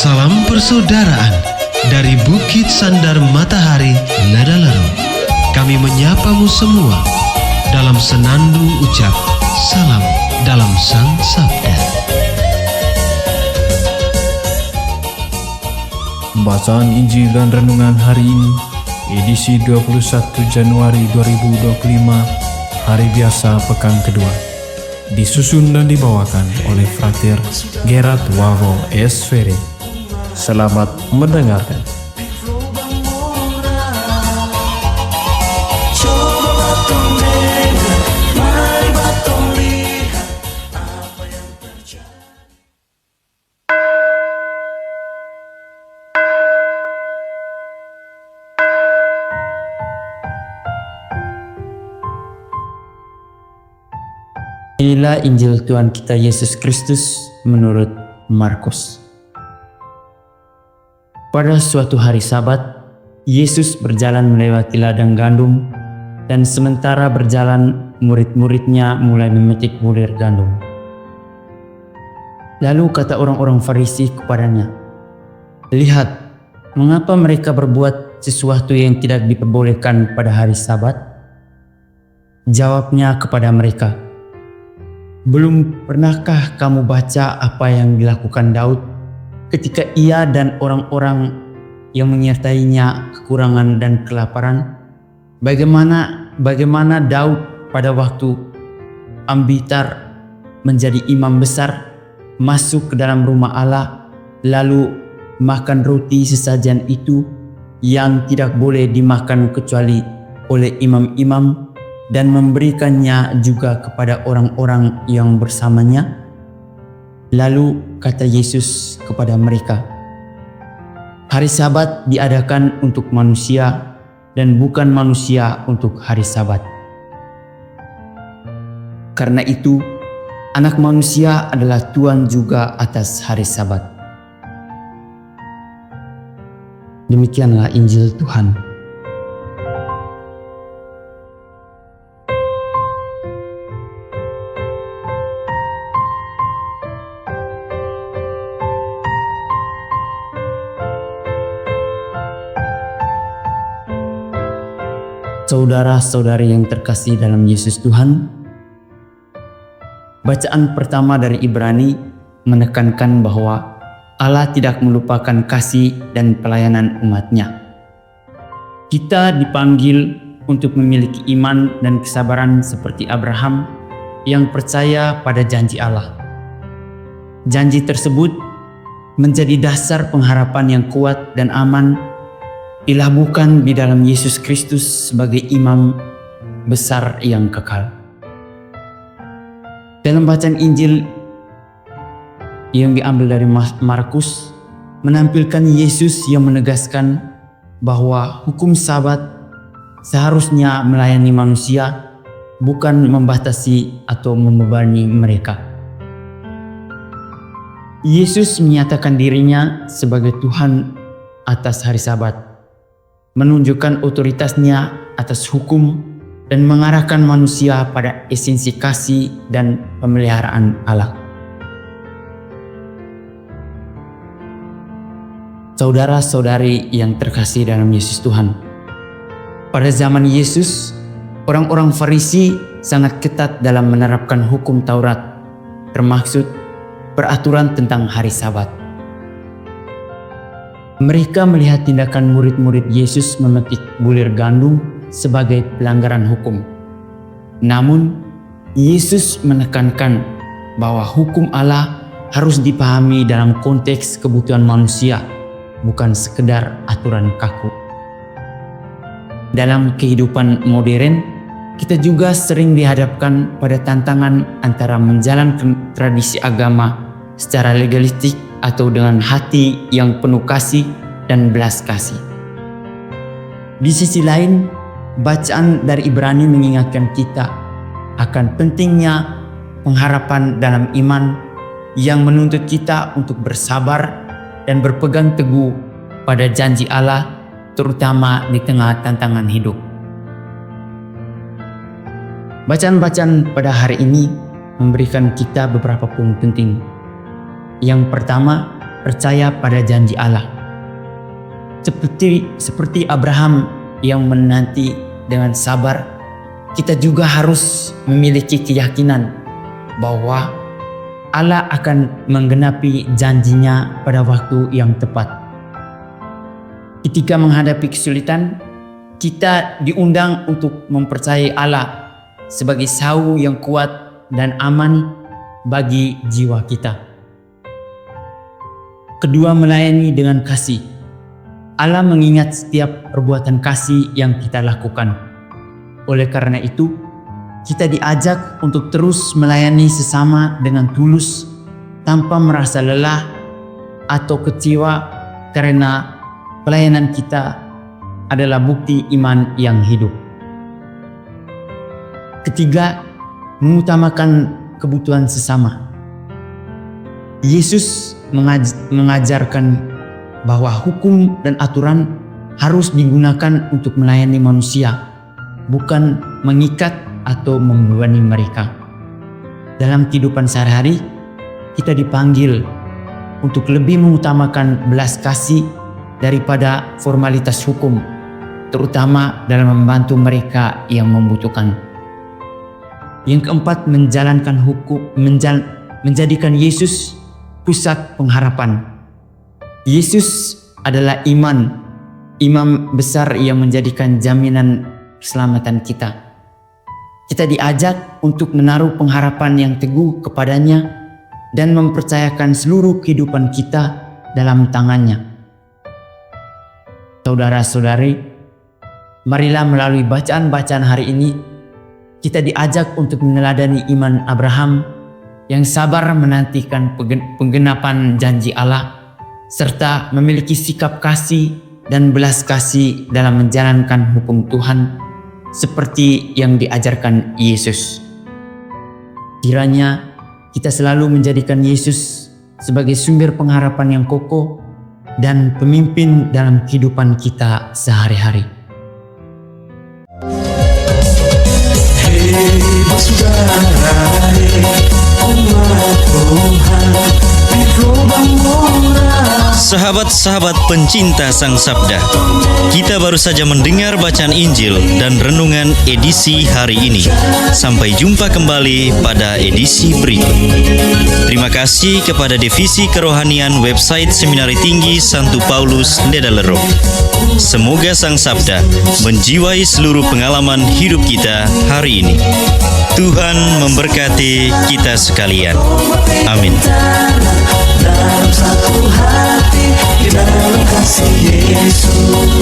Salam persaudaraan dari Bukit Sandar Matahari Nadalaro. Kami menyapamu semua dalam senandung ucap salam dalam Sang Sabda. Bacaan Injil dan Renungan hari ini, edisi 21 Januari 2025, hari biasa pekan kedua. Disusun dan dibawakan oleh Frater Gerard Wavo S. Ferry. Selamat mendengarkan. Inilah Injil Tuhan kita Yesus Kristus menurut Markus. Pada suatu hari Sabat, Yesus berjalan melewati ladang gandum, dan sementara berjalan, murid-muridnya mulai memetik bulir gandum. Lalu kata orang-orang Farisi kepadanya, "Lihat, mengapa mereka berbuat sesuatu yang tidak diperbolehkan pada hari Sabat?" Jawabnya kepada mereka, "Belum pernahkah kamu baca apa yang dilakukan Daud ketika ia dan orang-orang yang menyertainya kekurangan dan kelaparan? Bagaimana Daud pada waktu Abiatar menjadi imam besar masuk ke dalam rumah Allah, lalu makan roti sesajen itu yang tidak boleh dimakan kecuali oleh imam-imam, dan memberikannya juga kepada orang-orang yang bersamanya?" Lalu kata Yesus kepada mereka, "Hari Sabat diadakan untuk manusia dan bukan manusia untuk hari Sabat. Karena itu, Anak Manusia adalah Tuhan juga atas hari Sabat." Demikianlah Injil Tuhan. Saudara-saudari yang terkasih dalam Yesus Tuhan, bacaan pertama dari Ibrani menekankan bahwa Allah tidak melupakan kasih dan pelayanan umat-Nya. Kita dipanggil untuk memiliki iman dan kesabaran seperti Abraham yang percaya pada janji Allah. Janji tersebut menjadi dasar pengharapan yang kuat dan aman dilabuhkan di dalam Yesus Kristus sebagai imam besar yang kekal. Dalam bacaan Injil yang diambil dari Markus menampilkan Yesus yang menegaskan bahwa hukum Sabat seharusnya melayani manusia, bukan membatasi atau membebani mereka. Yesus menyatakan dirinya sebagai Tuhan atas hari Sabat, menunjukkan otoritasnya atas hukum dan mengarahkan manusia pada esensi kasih dan pemeliharaan Allah. Saudara-saudari yang terkasih dalam Yesus Tuhan, pada zaman Yesus, orang-orang Farisi sangat ketat dalam menerapkan hukum Taurat, termaksud peraturan tentang hari Sabat. Mereka melihat tindakan murid-murid Yesus memetik bulir gandum sebagai pelanggaran hukum. Namun, Yesus menekankan bahwa hukum Allah harus dipahami dalam konteks kebutuhan manusia, bukan sekedar aturan kaku. Dalam kehidupan modern, kita juga sering dihadapkan pada tantangan antara menjalankan tradisi agama secara legalistik atau dengan hati yang penuh kasih dan belas kasih. Di sisi lain, bacaan dari Ibrani mengingatkan kita akan pentingnya pengharapan dalam iman yang menuntut kita untuk bersabar dan berpegang teguh pada janji Allah, terutama di tengah tantangan hidup. Bacaan-bacaan pada hari ini memberikan kita beberapa poin penting. Yang pertama, percaya pada janji Allah. Seperti Abraham yang menanti dengan sabar, kita juga harus memiliki keyakinan bahwa Allah akan menggenapi janjinya pada waktu yang tepat. Ketika menghadapi kesulitan, kita diundang untuk mempercayai Allah sebagai sauh yang kuat dan aman bagi jiwa kita. Kedua, melayani dengan kasih. Allah mengingat setiap perbuatan kasih yang kita lakukan. Oleh karena itu, kita diajak untuk terus melayani sesama dengan tulus tanpa merasa lelah atau kecewa, karena pelayanan kita adalah bukti iman yang hidup. Ketiga, mengutamakan kebutuhan sesama. Yesus mengajarkan bahwa hukum dan aturan harus digunakan untuk melayani manusia, bukan mengikat atau membebani mereka. Dalam kehidupan sehari-hari, kita dipanggil untuk lebih mengutamakan belas kasih daripada formalitas hukum, terutama dalam membantu mereka yang membutuhkan. Yang keempat, menjadikan Yesus pusat pengharapan. Yesus adalah imam besar yang menjadikan jaminan keselamatan kita. Kita diajak untuk menaruh pengharapan yang teguh kepadanya dan mempercayakan seluruh kehidupan kita dalam tangannya. Saudara-saudari, marilah melalui bacaan-bacaan hari ini, kita diajak untuk meneladani iman Abraham yang sabar menantikan penggenapan janji Allah, serta memiliki sikap kasih dan belas kasih dalam menjalankan hukum Tuhan seperti yang diajarkan Yesus. Kiranya kita selalu menjadikan Yesus sebagai sumber pengharapan yang kokoh dan pemimpin dalam kehidupan kita sehari-hari. Sahabat-sahabat pencinta Sang Sabda, kita baru saja mendengar bacaan Injil dan renungan edisi hari ini. Sampai jumpa kembali pada edisi berikut. Terima kasih kepada Divisi Kerohanian website Seminari Tinggi Santo Paulus Ledalero. Semoga Sang Sabda menjiwai seluruh pengalaman hidup kita hari ini. Tuhan memberkati kita sekalian. Amin. Dalam satu hati, di dalam kasih Yesus.